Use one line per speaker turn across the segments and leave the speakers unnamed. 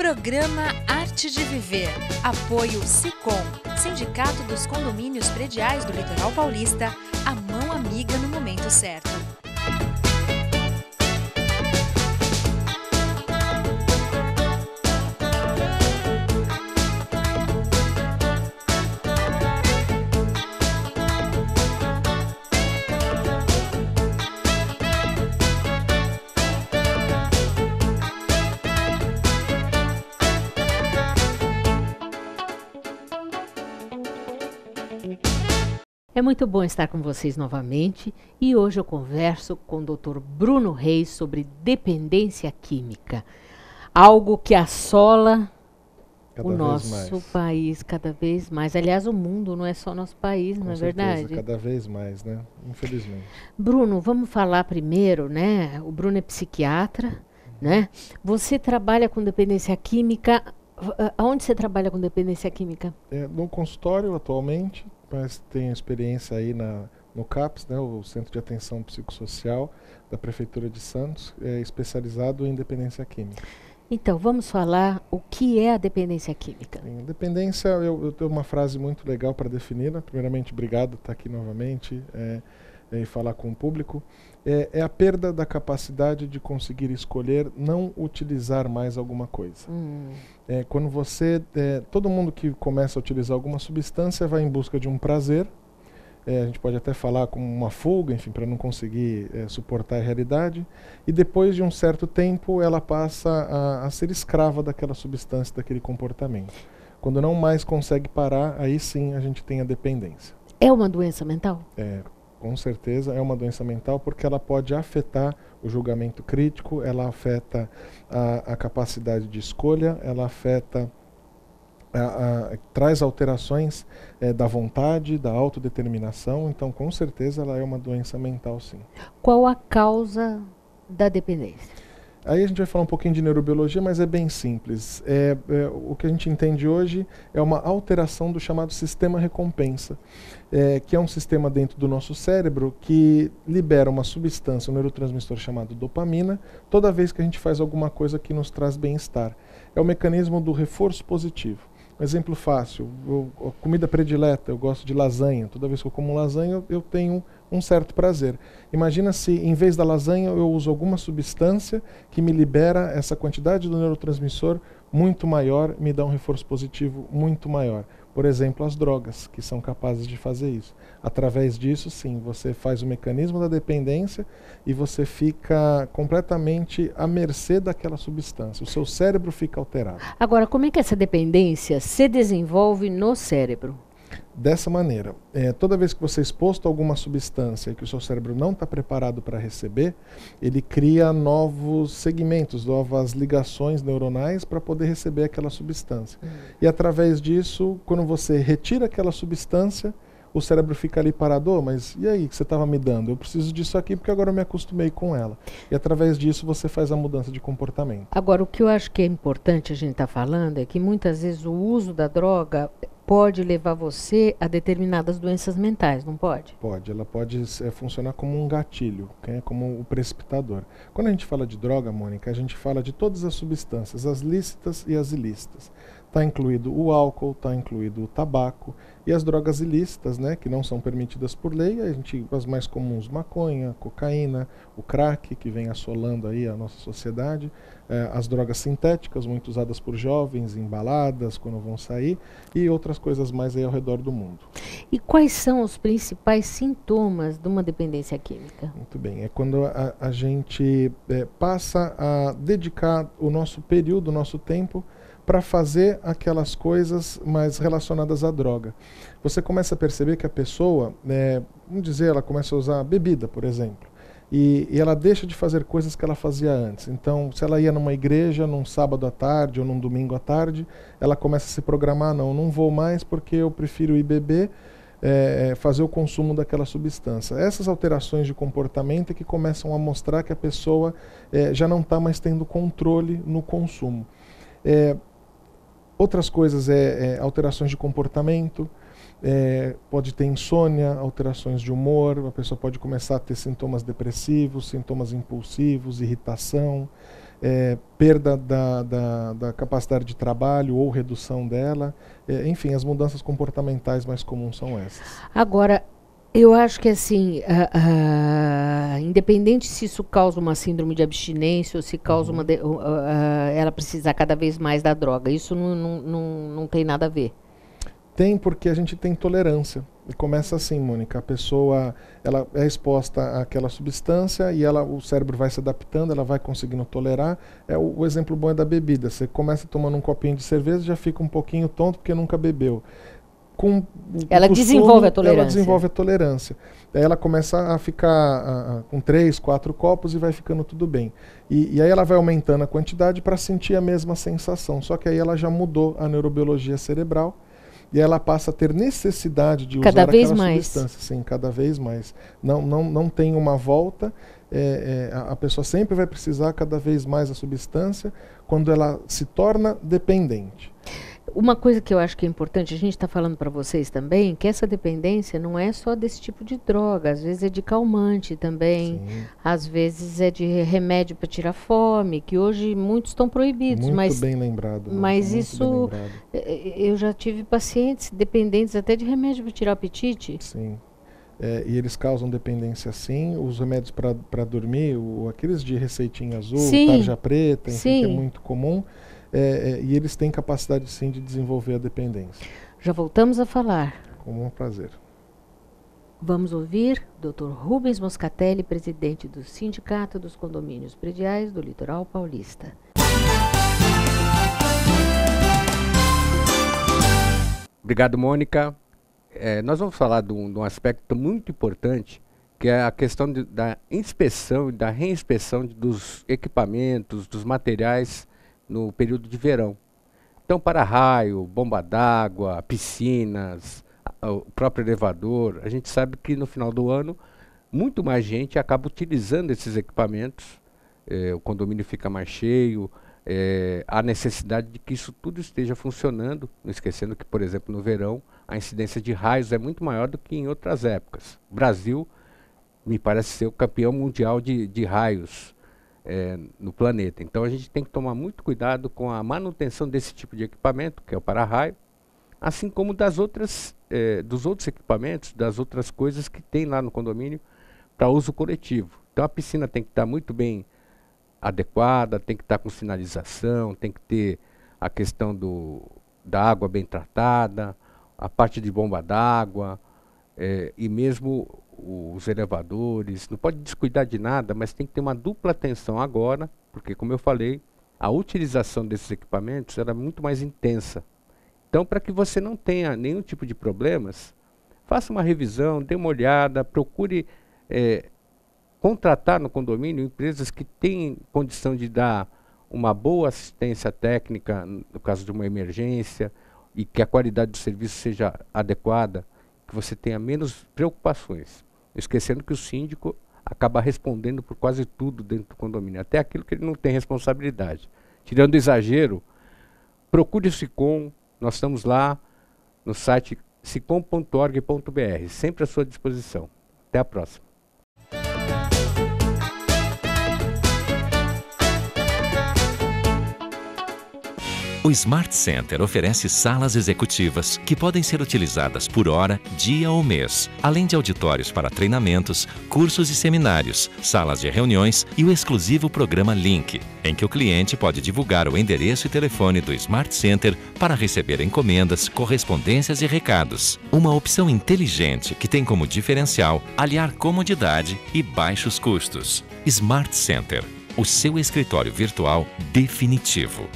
Programa Arte de Viver. Apoio Sicom, Sindicato dos Condomínios Prediais do Litoral Paulista, a mão amiga no momento certo.
É muito bom estar com vocês novamente e hoje eu converso com o Dr. Bruno Reis sobre dependência química, algo que assola o nosso país cada vez mais. Aliás, o mundo, não é só nosso país, não é verdade?
Cada vez mais, né? Infelizmente.
Bruno, vamos falar primeiro, né? O Bruno é psiquiatra, né? Você trabalha com dependência química. Aonde você trabalha com dependência química?
No consultório atualmente, mas tenho experiência aí no CAPS, né, o Centro de Atenção Psicossocial da Prefeitura de Santos, especializado em dependência química.
Então, vamos falar o que é a dependência química.
Dependência, eu tenho uma frase muito legal para definir. Primeiramente, obrigado por estar aqui novamente e falar com o público. É a perda da capacidade de conseguir escolher não utilizar mais alguma coisa. Quando todo mundo que começa a utilizar alguma substância vai em busca de um prazer. A gente pode até falar como uma fuga, enfim, para não conseguir suportar a realidade. E depois de um certo tempo, ela passa a ser escrava daquela substância, daquele comportamento. Quando não mais consegue parar, aí sim a gente tem a dependência.
É uma doença mental?
Com certeza é uma doença mental, porque ela pode afetar o julgamento crítico, ela afeta a capacidade de escolha, ela afeta, traz alterações da vontade, da autodeterminação. Então, com certeza, ela é uma doença mental, sim.
Qual a causa da dependência?
Aí a gente vai falar um pouquinho de neurobiologia, mas é bem simples. O que a gente entende hoje é uma alteração do chamado sistema recompensa, que é um sistema dentro do nosso cérebro que libera uma substância, um neurotransmissor chamado dopamina, toda vez que a gente faz alguma coisa que nos traz bem-estar. É o mecanismo do reforço positivo. Um exemplo fácil, a comida predileta, eu gosto de lasanha. Toda vez que eu como lasanha, eu tenho um certo prazer. Imagina se, em vez da lasanha, eu uso alguma substância que me libera essa quantidade do neurotransmissor muito maior, me dá um reforço positivo muito maior. Por exemplo, as drogas, que são capazes de fazer isso. Através disso, sim, você faz o mecanismo da dependência e você fica completamente à mercê daquela substância. O seu cérebro fica alterado.
Agora, como é que essa dependência se desenvolve no cérebro?
Dessa maneira, toda vez que você é exposto a alguma substância que o seu cérebro não está preparado para receber, ele cria novos segmentos, novas ligações neuronais para poder receber aquela substância. E através disso, quando você retira aquela substância, o cérebro fica ali parado, mas e aí que você estava me dando? Eu preciso disso aqui porque agora eu me acostumei com ela. E através disso você faz a mudança de comportamento.
Agora, o que eu acho que é importante a gente estar falando é que muitas vezes o uso da droga pode levar você a determinadas doenças mentais, não pode?
Pode, ela pode funcionar como um gatilho, como o precipitador. Quando a gente fala de droga, Mônica, a gente fala de todas as substâncias, as lícitas e as ilícitas. Está incluído o álcool, está incluído o tabaco e as drogas ilícitas, né, que não são permitidas por lei, as mais comuns, maconha, cocaína, o crack, que vem assolando aí a nossa sociedade, as drogas sintéticas, muito usadas por jovens, em baladas, quando vão sair, e outras coisas mais aí ao redor do mundo.
E quais são os principais sintomas de uma dependência química?
Muito bem, é quando a gente passa a dedicar o nosso período, o nosso tempo, para fazer aquelas coisas mais relacionadas à droga. Você começa a perceber que a pessoa, vamos dizer, ela começa a usar bebida, por exemplo, e ela deixa de fazer coisas que ela fazia antes. Então, se ela ia numa igreja num sábado à tarde ou num domingo à tarde, ela começa a se programar, não vou mais porque eu prefiro ir beber, fazer o consumo daquela substância. Essas alterações de comportamento é que começam a mostrar que a pessoa já não está mais tendo controle no consumo. Outras coisas alterações de comportamento, pode ter insônia, alterações de humor, a pessoa pode começar a ter sintomas depressivos, sintomas impulsivos, irritação. perda da capacidade de trabalho ou redução dela. Enfim, as mudanças comportamentais mais comuns são essas.
Agora, eu acho que assim, independente se isso causa uma síndrome de abstinência ou se causa ela precisar cada vez mais da droga, isso não tem nada a ver.
Tem, porque a gente tem tolerância. E começa assim, Mônica, a pessoa ela é exposta àquela substância e o cérebro vai se adaptando, ela vai conseguindo tolerar. O exemplo bom é da bebida. Você começa tomando um copinho de cerveja, já fica um pouquinho tonto porque nunca bebeu.
Ela desenvolve a tolerância.
Ela desenvolve a tolerância. Aí ela começa a ficar com 3, 4 copos e vai ficando tudo bem. E aí ela vai aumentando a quantidade para sentir a mesma sensação. Só que aí ela já mudou a neurobiologia cerebral. E ela passa a ter necessidade de usar aquela substância. Sim, cada vez mais. Não tem uma volta. A pessoa sempre vai precisar cada vez mais da substância quando ela se torna dependente.
Uma coisa que eu acho que é importante, a gente está falando para vocês também, que essa dependência não é só desse tipo de droga, às vezes é de calmante também,
Sim.
Às vezes é de remédio para tirar fome, que hoje muitos estão proibidos.
Muito bem lembrado.
Mas isso, eu já tive pacientes dependentes até de remédio para tirar o apetite.
Sim. E eles causam dependência sim. Os remédios para dormir, aqueles de receitinha azul,
sim,
tarja preta, enfim,
sim,
que é muito comum. E eles têm capacidade sim de desenvolver a dependência.
Já voltamos a falar.
Com um prazer.
Vamos ouvir Dr. Rubens Moscatelli, presidente do Sindicato dos Condomínios Prediais do Litoral Paulista.
Obrigado, Mônica. Nós vamos falar de um aspecto muito importante, que é a questão da inspeção e da reinspeção dos equipamentos, dos materiais no período de verão. Então, para-raio, bomba d'água, piscinas, o próprio elevador, a gente sabe que no final do ano, muito mais gente acaba utilizando esses equipamentos, o condomínio fica mais cheio, há necessidade de que isso tudo esteja funcionando, não esquecendo que, por exemplo, no verão, a incidência de raios é muito maior do que em outras épocas. O Brasil me parece ser o campeão mundial de raios no planeta. Então a gente tem que tomar muito cuidado com a manutenção desse tipo de equipamento, que é o para-raio, assim como dos outros equipamentos, das outras coisas que tem lá no condomínio para uso coletivo. Então a piscina tem que estar muito bem adequada, tem que estar com sinalização, tem que ter a questão da água bem tratada, a parte de bomba d'água, e mesmo os elevadores, não pode descuidar de nada, mas tem que ter uma dupla atenção agora, porque, como eu falei, a utilização desses equipamentos era muito mais intensa. Então, para que você não tenha nenhum tipo de problemas, faça uma revisão, dê uma olhada, procure contratar no condomínio empresas que têm condição de dar uma boa assistência técnica no caso de uma emergência e que a qualidade do serviço seja adequada, que você tenha menos preocupações. Esquecendo que o síndico acaba respondendo por quase tudo dentro do condomínio, até aquilo que ele não tem responsabilidade. Tirando o exagero, procure o SICOM, nós estamos lá no site sicom.org.br, sempre à sua disposição. Até a próxima.
O Smart Center oferece salas executivas que podem ser utilizadas por hora, dia ou mês, além de auditórios para treinamentos, cursos e seminários, salas de reuniões e o exclusivo programa Link, em que o cliente pode divulgar o endereço e telefone do Smart Center para receber encomendas, correspondências e recados. Uma opção inteligente que tem como diferencial aliar comodidade e baixos custos. Smart Center, o seu escritório virtual definitivo.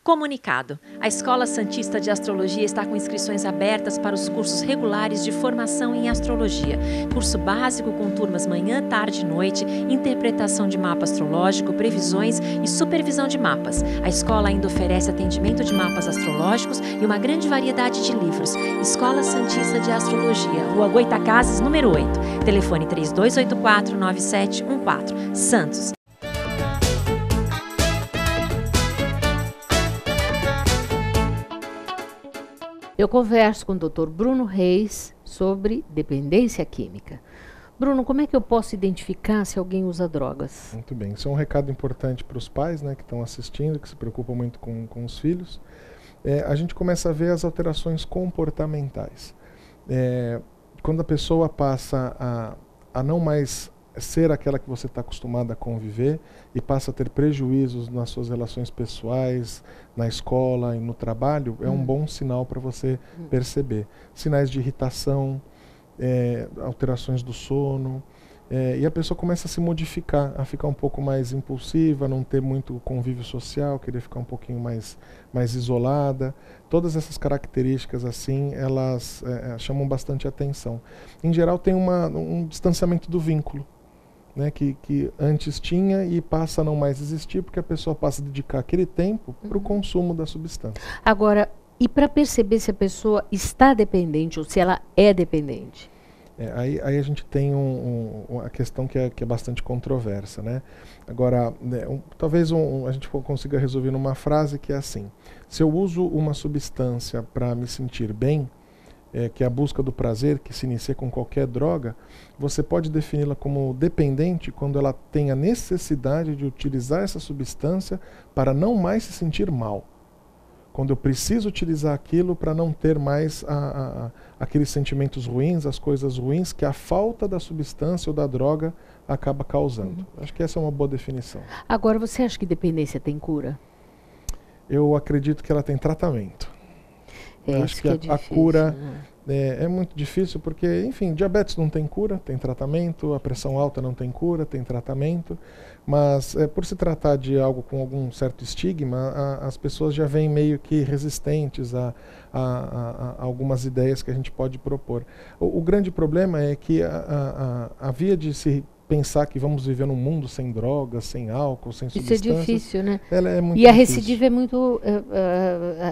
Comunicado. A Escola Santista de Astrologia está com inscrições abertas para os cursos regulares de formação em astrologia. Curso básico com turmas manhã, tarde e noite, interpretação de mapa astrológico, previsões e supervisão de mapas. A escola ainda oferece atendimento de mapas astrológicos e uma grande variedade de livros. Escola Santista de Astrologia, Rua Goitacazes, número 8. Telefone 3284-9714. Santos.
Eu converso com o Dr. Bruno Reis sobre dependência química. Bruno, como é que eu posso identificar se alguém usa drogas?
Muito bem. Isso é um recado importante para os pais, né, que estão assistindo, que se preocupam muito com os filhos. A gente começa a ver as alterações comportamentais. Quando a pessoa passa a não mais ser aquela que você está acostumado a conviver e passa a ter prejuízos nas suas relações pessoais, na escola e no trabalho, é um bom sinal para você perceber. Sinais de irritação, alterações do sono, e a pessoa começa a se modificar, a ficar um pouco mais impulsiva, não ter muito convívio social, querer ficar um pouquinho mais isolada. Todas essas características assim, elas chamam bastante atenção. Em geral tem um distanciamento do vínculo, né, que antes tinha e passa a não mais existir, porque a pessoa passa a dedicar aquele tempo para o consumo da substância.
Agora, e para perceber se a pessoa está dependente ou se ela é dependente?
Aí a gente tem uma questão que é bastante controversa, né? Agora, talvez a gente consiga resolver numa frase que é assim: se eu uso uma substância para me sentir bem, que é a busca do prazer, que se inicia com qualquer droga, você pode defini-la como dependente quando ela tem a necessidade de utilizar essa substância para não mais se sentir mal. Quando eu preciso utilizar aquilo para não ter mais aqueles sentimentos ruins, as coisas ruins que a falta da substância ou da droga acaba causando. Acho que essa é uma boa definição.
Agora, você acha que dependência tem cura?
Eu acredito que ela tem tratamento. Eu acho que
difícil,
a cura
né?
é muito difícil porque, enfim, diabetes não tem cura, tem tratamento, a pressão alta não tem cura, tem tratamento, mas por se tratar de algo com algum certo estigma, as pessoas já vêm meio que resistentes a algumas ideias que a gente pode propor. O grande problema é que a via de se pensar que vamos viver num mundo sem drogas, sem álcool, sem substâncias... Isso é difícil,
né?
Ela é muito
e a
difícil.
recidiva é muito...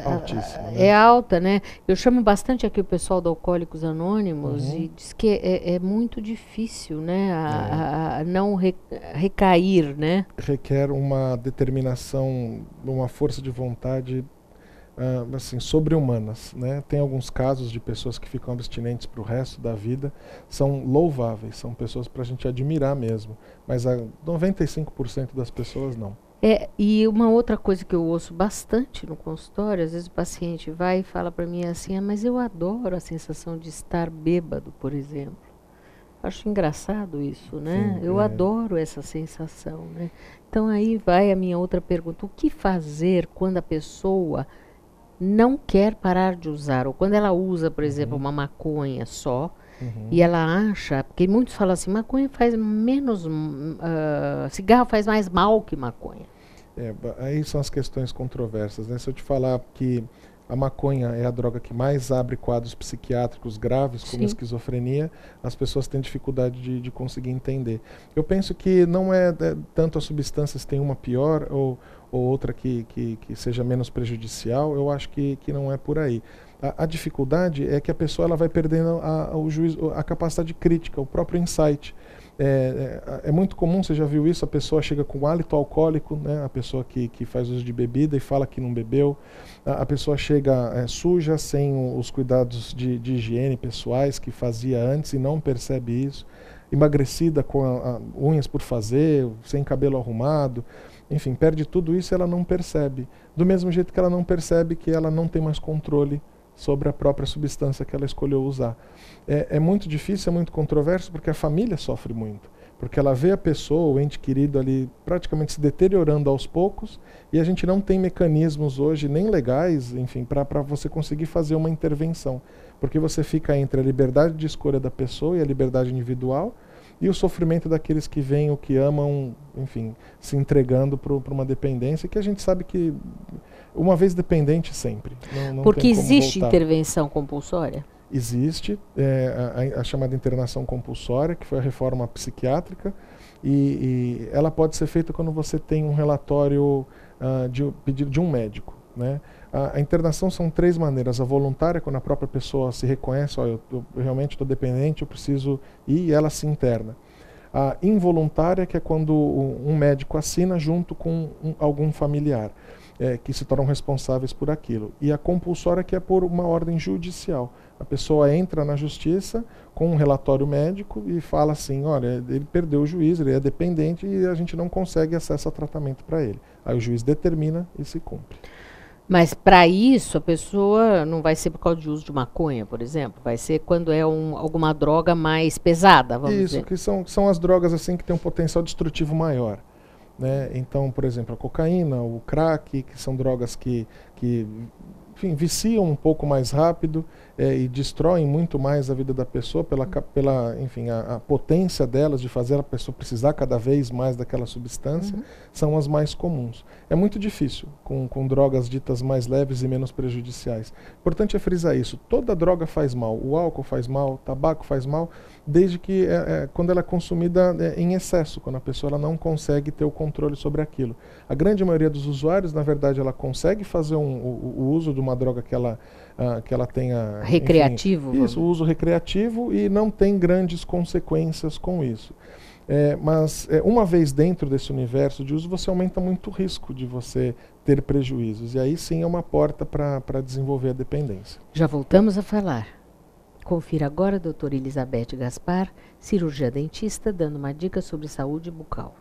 altíssima. Né?
É alta, né? Eu chamo bastante aqui o pessoal do Alcoólicos Anônimos e diz que é muito difícil, né? A não recair, né?
Requer uma determinação, uma força de vontade... assim, sobre-humanas, né? Tem alguns casos de pessoas que ficam abstinentes para o resto da vida, são louváveis, são pessoas para a gente admirar mesmo, mas 95% das pessoas não.
E uma outra coisa que eu ouço bastante no consultório, às vezes o paciente vai e fala para mim assim, mas eu adoro a sensação de estar bêbado, por exemplo. Acho engraçado isso, né?
Sim,
eu adoro essa sensação, né? Então aí vai a minha outra pergunta, o que fazer quando a pessoa não quer parar de usar, ou quando ela usa, por exemplo, uma maconha só, e ela acha, porque muitos falam assim, maconha faz menos, cigarro faz mais mal que maconha.
Aí são as questões controversas, né? Se eu te falar que a maconha é a droga que mais abre quadros psiquiátricos graves, como esquizofrenia, as pessoas têm dificuldade de conseguir entender. Eu penso que não é tanto as substâncias tem uma pior ou outra que seja menos prejudicial, eu acho que não é por aí. A dificuldade é que a pessoa ela vai perdendo o juízo, a capacidade crítica, o próprio insight. É muito comum, você já viu isso, a pessoa chega com hálito alcoólico, né, a pessoa que faz uso de bebida e fala que não bebeu, a pessoa chega suja, sem os cuidados de higiene pessoais que fazia antes e não percebe isso, emagrecida com unhas por fazer, sem cabelo arrumado, enfim, perde tudo isso e ela não percebe. Do mesmo jeito que ela não percebe que ela não tem mais controle sobre a própria substância que ela escolheu usar. É muito difícil, é muito controverso, porque a família sofre muito. Porque ela vê a pessoa, o ente querido ali, praticamente se deteriorando aos poucos, e a gente não tem mecanismos hoje, nem legais, enfim, para você conseguir fazer uma intervenção. Porque você fica entre a liberdade de escolha da pessoa e a liberdade individual, e o sofrimento daqueles que veem o que amam, enfim, se entregando para uma dependência que a gente sabe que, uma vez dependente, sempre. Não
porque
tem como
existe
voltar.
Intervenção compulsória?
Existe a chamada internação compulsória, que foi a reforma psiquiátrica, e ela pode ser feita quando você tem um relatório de pedido de um médico, né? A internação são 3 maneiras: a voluntária, quando a própria pessoa se reconhece, eu realmente estou dependente, eu preciso ir, e ela se interna. A involuntária, que é quando um médico assina junto com algum familiar. que se tornam responsáveis por aquilo. E a compulsória, que é por uma ordem judicial. A pessoa entra na justiça com um relatório médico e fala assim, olha, ele perdeu o juízo, ele é dependente e a gente não consegue acesso a tratamento para ele. Aí o juiz determina e se cumpre.
Mas para isso a pessoa não vai ser por causa de uso de maconha, por exemplo, vai ser quando é alguma droga mais pesada, vamos dizer.
Isso, que são as drogas assim que têm um potencial destrutivo maior. Né? Então, por exemplo, a cocaína, o crack, que são drogas que enfim, viciam um pouco mais rápido e destroem muito mais a vida da pessoa enfim, a potência delas de fazer a pessoa precisar cada vez mais daquela substância, são as mais comuns. É muito difícil com drogas ditas mais leves e menos prejudiciais. Importante é frisar isso, toda droga faz mal, o álcool faz mal, o tabaco faz mal, desde que quando ela é consumida em excesso, quando a pessoa ela não consegue ter o controle sobre aquilo. A grande maioria dos usuários, na verdade, ela consegue fazer o uso de uma droga que ela tenha...
Recreativo?
Enfim, isso, o uso recreativo, e não tem grandes consequências com isso. Mas uma vez dentro desse universo de uso, você aumenta muito o risco de você ter prejuízos. E aí sim é uma porta para desenvolver a dependência.
Já voltamos a falar. Confira agora a doutora Elizabeth Gaspar, cirurgia dentista, dando uma dica sobre saúde bucal.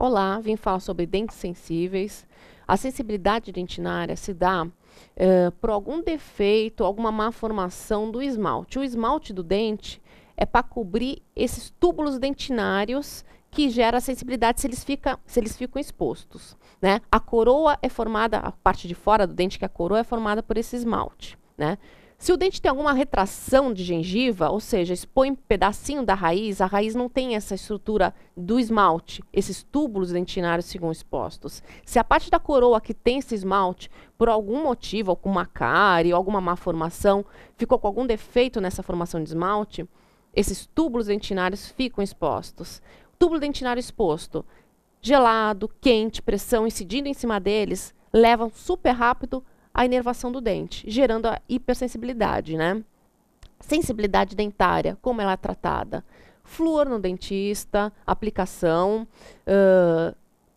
Olá, vim falar sobre dentes sensíveis. A sensibilidade dentinária se dá por algum defeito, alguma má formação do esmalte. O esmalte do dente é para cobrir esses túbulos dentinários que gera a sensibilidade se eles ficam expostos. Né? A coroa é formada, a parte de fora do dente, que é a coroa, é formada por esse esmalte. Né? Se o dente tem alguma retração de gengiva, ou seja, expõe um pedacinho da raiz, a raiz não tem essa estrutura do esmalte, esses túbulos dentinários ficam expostos. Se a parte da coroa que tem esse esmalte, por algum motivo, alguma cárie, alguma má formação, ficou com algum defeito nessa formação de esmalte, esses túbulos dentinários ficam expostos. O túbulo dentinário exposto, gelado, quente, pressão incidindo em cima deles, levam super rápido a inervação do dente, gerando a hipersensibilidade, né? Sensibilidade dentária, como ela é tratada? Flúor no dentista, aplicação,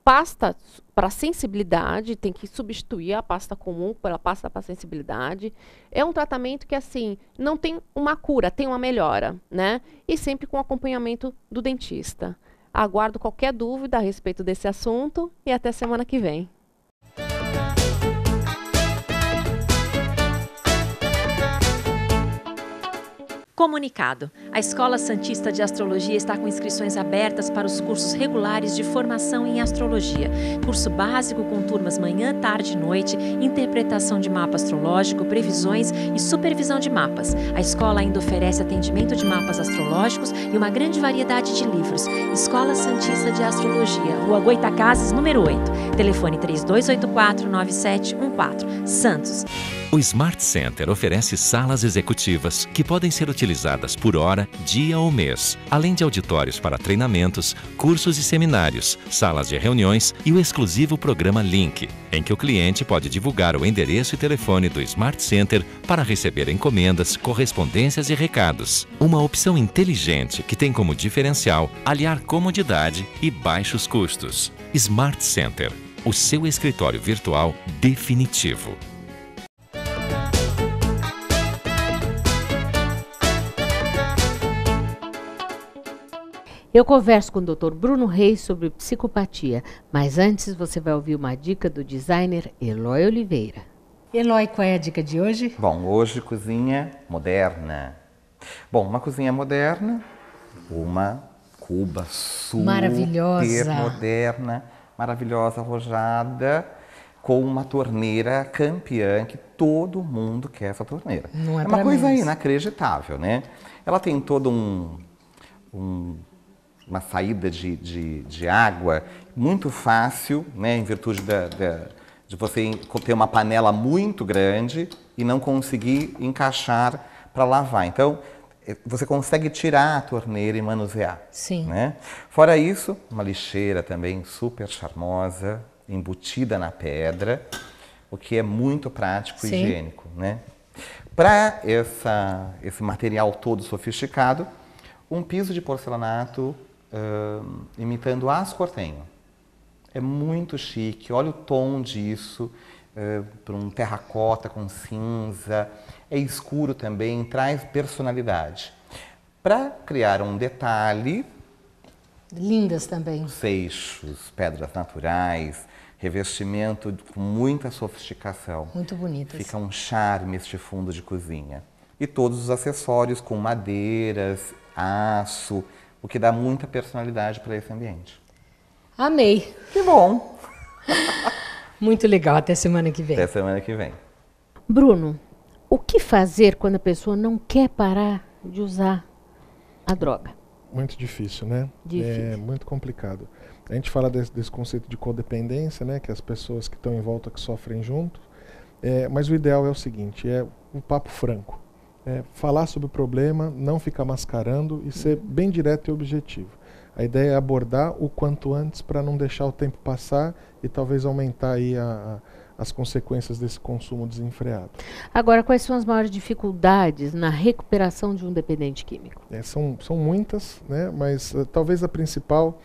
pasta para sensibilidade, tem que substituir a pasta comum pela pasta para sensibilidade. É um tratamento que, assim, não tem uma cura, tem uma melhora, né? E sempre com acompanhamento do dentista. Aguardo qualquer dúvida a respeito desse assunto e até semana que vem.
Comunicado. A Escola Santista de Astrologia está com inscrições abertas para os cursos regulares de formação em astrologia. Curso básico com turmas manhã, tarde e noite, interpretação de mapa astrológico, previsões e supervisão de mapas. A escola ainda oferece atendimento de mapas astrológicos e uma grande variedade de livros. Escola Santista de Astrologia, Rua Goitacazes, número 8. Telefone 3284-9714. Santos.
O Smart Center oferece salas executivas que podem ser utilizadas por hora, dia ou mês, além de auditórios para treinamentos, cursos e seminários, salas de reuniões e o exclusivo programa Link, em que o cliente pode divulgar o endereço e telefone do Smart Center para receber encomendas, correspondências e recados. Uma opção inteligente que tem como diferencial aliar comodidade e baixos custos. Smart Center, o seu escritório virtual definitivo.
Eu converso com o Dr. Bruno Reis sobre psicopatia, mas antes você vai ouvir uma dica do designer Eloy Oliveira.
Eloy, qual é a dica de hoje?
Bom, hoje cozinha moderna. Bom, uma cozinha moderna, uma cuba super
maravilhosa,
moderna, maravilhosa, arrojada, com uma torneira campeã, que todo mundo quer essa torneira.
Não é
uma coisa
menos.
inacreditável, né? Ela tem todo uma saída de água muito fácil, né, em virtude de você ter uma panela muito grande e não conseguir encaixar para lavar. Então, você consegue tirar a torneira e manusear.
Sim.
Né? Fora isso, uma lixeira também super charmosa, embutida na pedra, o que é muito prático e
Sim.
higiênico. Né? Para esse material todo sofisticado, um piso de porcelanato imitando aço cortenho. É muito chique, olha o tom disso, para um terracota com cinza, é escuro também, traz personalidade. Para criar um detalhe...
Lindas também.
Seixos, pedras naturais, revestimento com muita sofisticação.
Muito bonitas.
Fica um charme este fundo de cozinha. E todos os acessórios com madeiras, aço, o que dá muita personalidade para esse ambiente.
Amei.
Que bom!
Muito legal. Até semana que vem.
Até semana que vem.
Bruno, o que fazer quando a pessoa não quer parar de usar a droga?
Muito difícil, né?
Difícil.
É muito complicado. A gente fala desse conceito de codependência, né? Que as pessoas que estão em volta que sofrem junto. Mas o ideal é o seguinte, é um papo franco. Falar sobre o problema, não ficar mascarando e ser bem direto e objetivo. A ideia é abordar o quanto antes para não deixar o tempo passar e talvez aumentar aí as consequências desse consumo desenfreado.
Agora, quais são as maiores dificuldades na recuperação de um dependente químico?
São muitas, né? Mas talvez a principal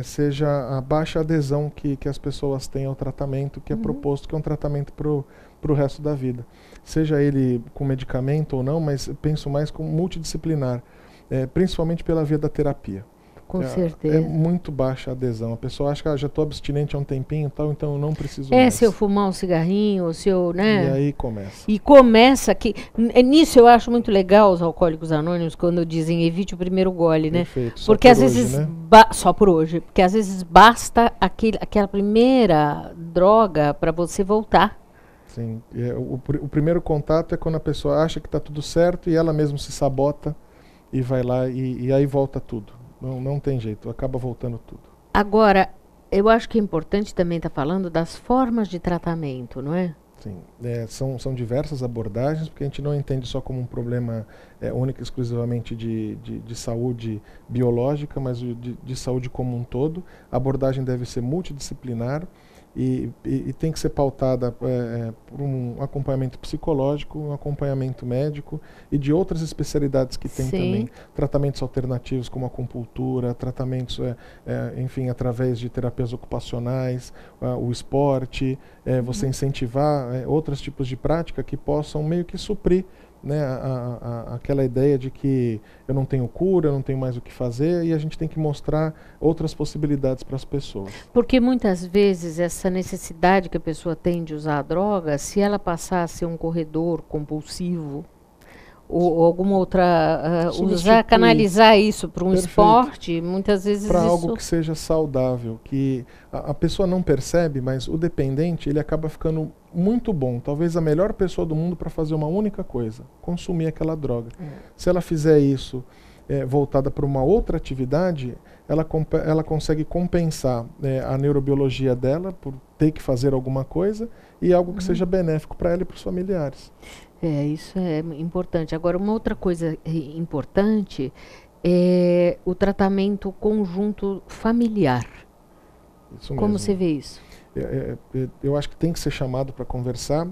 seja a baixa adesão que as pessoas têm ao tratamento que é proposto, que é um tratamento para o resto da vida. Seja ele com medicamento ou não, mas penso mais como multidisciplinar, principalmente pela via da terapia.
Com certeza.
É muito baixa a adesão. A pessoa acha que já estou abstinente há um tempinho, tal, então eu não preciso mais.
Se eu fumar um cigarrinho, se eu, né?
E aí começa.
E começa que... Nisso eu acho muito legal os alcoólicos anônimos quando dizem evite o primeiro gole, né?
Perfeito.
Porque às
hoje,
vezes...
né?
Só por hoje. Porque às vezes basta aquela primeira droga para você voltar.
Sim. O primeiro contato é quando a pessoa acha que está tudo certo e ela mesma se sabota e vai lá e aí volta tudo. Não tem jeito, acaba voltando tudo.
Agora, eu acho que é importante também estar falando das formas de tratamento, não é?
Sim, são diversas abordagens, porque a gente não entende só como um problema único e exclusivamente de saúde biológica, mas de saúde como um todo. A abordagem deve ser multidisciplinar e tem que ser pautada por um acompanhamento psicológico, um acompanhamento médico e de outras especialidades que tem também. Tratamentos alternativos como acupuntura, tratamentos, enfim, através de terapias ocupacionais, o esporte, você incentivar outros tipos de prática que possam meio que suprir, né, aquela ideia de que eu não tenho cura, eu não tenho mais o que fazer, e a gente tem que mostrar outras possibilidades para as pessoas.
Porque muitas vezes essa necessidade que a pessoa tem de usar a droga, se ela passar a ser um corredor compulsivo ou alguma outra, canalizar isso para um esporte, muitas vezes
para algo que seja saudável, que a pessoa não percebe, mas o dependente ele acaba ficando muito bom, talvez a melhor pessoa do mundo para fazer uma única coisa, consumir aquela droga. Se ela fizer isso voltada para uma outra atividade, ela consegue compensar a neurobiologia dela por ter que fazer alguma coisa e algo que seja benéfico para ela e para os familiares.
Isso é importante. Agora, uma outra coisa importante é o tratamento conjunto familiar.
Isso
Como
mesmo.
você vê isso?
Eu acho que tem que ser chamado para conversar,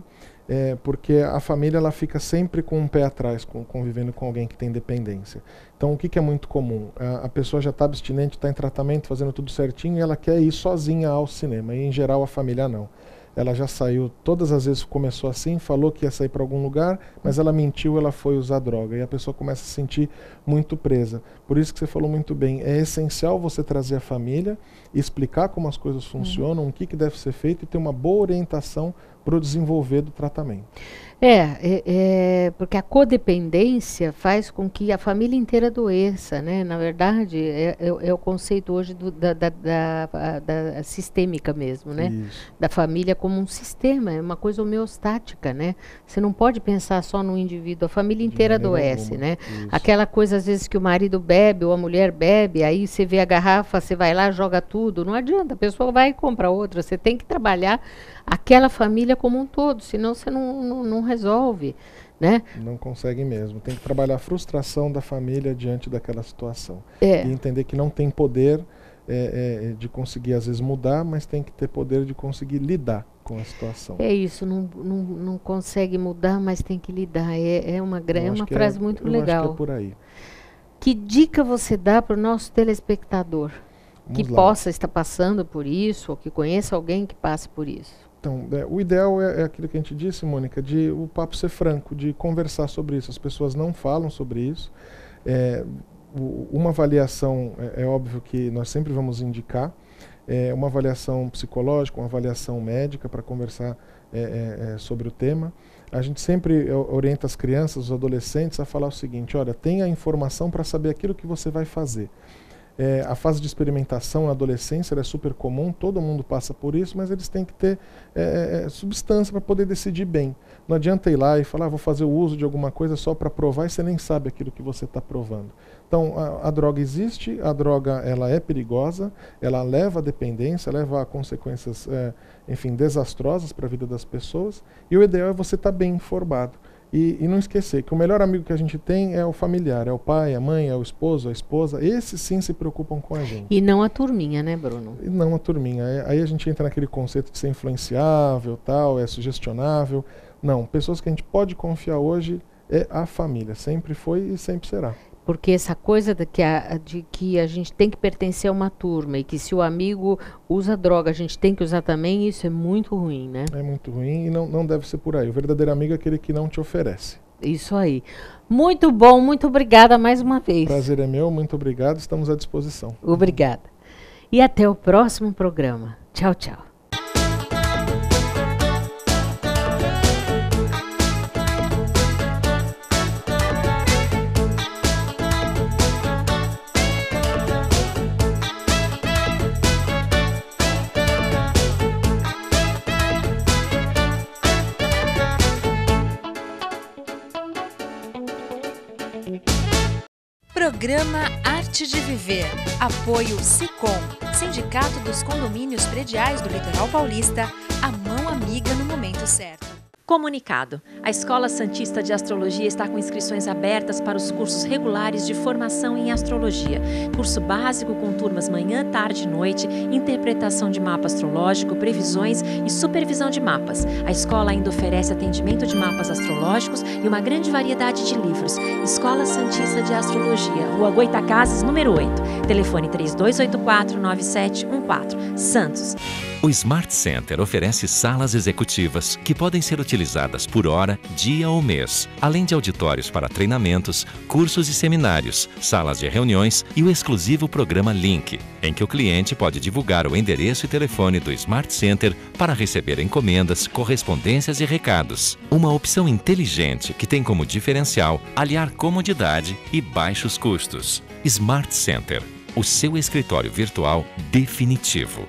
porque a família ela fica sempre com um pé atrás, convivendo com alguém que tem dependência. Então, o que é muito comum? A pessoa já está abstinente, está em tratamento, fazendo tudo certinho, e ela quer ir sozinha ao cinema, e em geral a família não. Ela já saiu, todas as vezes começou assim, falou que ia sair para algum lugar, mas ela mentiu, ela foi usar droga. E a pessoa começa a se sentir muito presa. Por isso que você falou muito bem, é essencial você trazer a família, explicar como as coisas funcionam, o que deve ser feito e ter uma boa orientação para o desenvolver do tratamento.
Porque a codependência faz com que a família inteira adoeça, né? Na verdade, é o conceito hoje da sistêmica mesmo, né?
Isso.
Da família como um sistema, é uma coisa homeostática, né? Você não pode pensar só no indivíduo, a família inteira adoece, né?
Isso.
Aquela coisa, às vezes, que o marido bebe ou a mulher bebe, aí você vê a garrafa, você vai lá, joga tudo, não adianta, a pessoa vai e compra outra, você tem que trabalhar aquela família como um todo, senão você não resolve, né?
Não consegue mesmo. Tem que trabalhar a frustração da família diante daquela situação. E entender que não tem poder de conseguir, às vezes, mudar, mas tem que ter poder de conseguir lidar com a situação.
É isso, não consegue mudar, mas tem que lidar. É uma frase muito legal.
Acho que é por aí.
Que dica você dá para o nosso telespectador que possa estar passando por isso, ou que conheça alguém que passe por isso?
Então, o ideal é aquilo que a gente disse, Mônica, de o papo ser franco, de conversar sobre isso. As pessoas não falam sobre isso. Uma avaliação, é óbvio que nós sempre vamos indicar, uma avaliação psicológica, uma avaliação médica para conversar sobre o tema. A gente sempre orienta as crianças, os adolescentes a falar o seguinte: olha, tenha informação para saber aquilo que você vai fazer. A fase de experimentação na adolescência é super comum, todo mundo passa por isso, mas eles têm que ter substância para poder decidir bem. Não adianta ir lá e falar, vou fazer o uso de alguma coisa só para provar, e você nem sabe aquilo que você está provando. Então, a droga existe, a droga ela é perigosa, ela leva à dependência, leva a consequências, enfim, desastrosas para a vida das pessoas, e o ideal é você estar bem informado. E não esquecer que o melhor amigo que a gente tem é o familiar, é o pai, a mãe, é o esposo, a esposa. Esses sim se preocupam com a gente.
E não a turminha, né, Bruno?
E não a turminha. Aí a gente entra naquele conceito de ser influenciável, tal, sugestionável. Não, pessoas que a gente pode confiar hoje é a família. Sempre foi e sempre será.
Porque essa coisa de que a gente tem que pertencer a uma turma e que se o amigo usa droga, a gente tem que usar também, isso é muito ruim, né?
É muito ruim e não deve ser por aí. O verdadeiro amigo é aquele que não te oferece.
Isso aí. Muito bom, muito obrigada mais uma vez.
Prazer é meu, muito obrigado, estamos à disposição.
Obrigada. E até o próximo programa. Tchau, tchau.
Programa Arte de Viver. Apoio SICOM, Sindicato dos Condomínios Prediais do Litoral Paulista, a mão amiga no momento certo.
Comunicado. A Escola Santista de Astrologia está com inscrições abertas para os cursos regulares de formação em astrologia. Curso básico com turmas manhã, tarde e noite, interpretação de mapa astrológico, previsões e supervisão de mapas. A escola ainda oferece atendimento de mapas astrológicos e uma grande variedade de livros. Escola Santista de Astrologia, Rua Goitacazes, número 8. Telefone 3284-9714. Santos.
O Smart Center oferece salas executivas que podem ser utilizadas por hora, dia ou mês, além de auditórios para treinamentos, cursos e seminários, salas de reuniões e o exclusivo programa Link, em que o cliente pode divulgar o endereço e telefone do Smart Center para receber encomendas, correspondências e recados. Uma opção inteligente que tem como diferencial aliar comodidade e baixos custos. Smart Center, o seu escritório virtual definitivo.